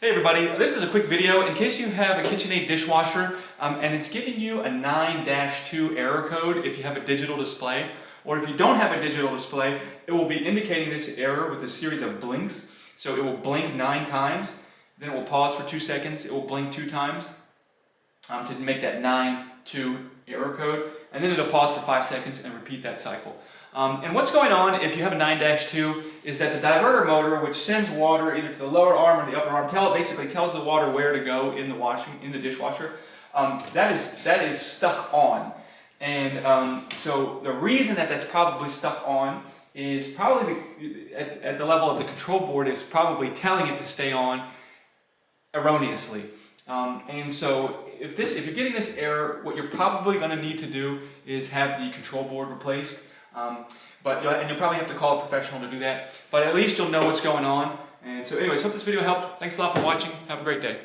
Hey everybody, this is a quick video in case you have a KitchenAid dishwasher and it's giving you a 9-2 error code if you have a digital display, or if you don't have a digital display, it will be indicating this error with a series of blinks. So it will blink 9 times, then it will pause for 2 seconds, it will blink 2 times to make that 9-2 error code, and then it'll pause for 5 seconds and repeat that cycle. And what's going on if you have a 9-2 is that the diverter motor, which sends water either to the lower arm or the upper arm, basically tells the water where to go in the dishwasher. That is stuck on, and so the reason that that's probably stuck on is probably at the level of the control board is probably telling it to stay on erroneously. And so if you're getting this error, what you're probably going to need to do is have the control board replaced. And you'll probably have to call a professional to do that. But at least you'll know what's going on. And so anyways, hope this video helped. Thanks a lot for watching. Have a great day.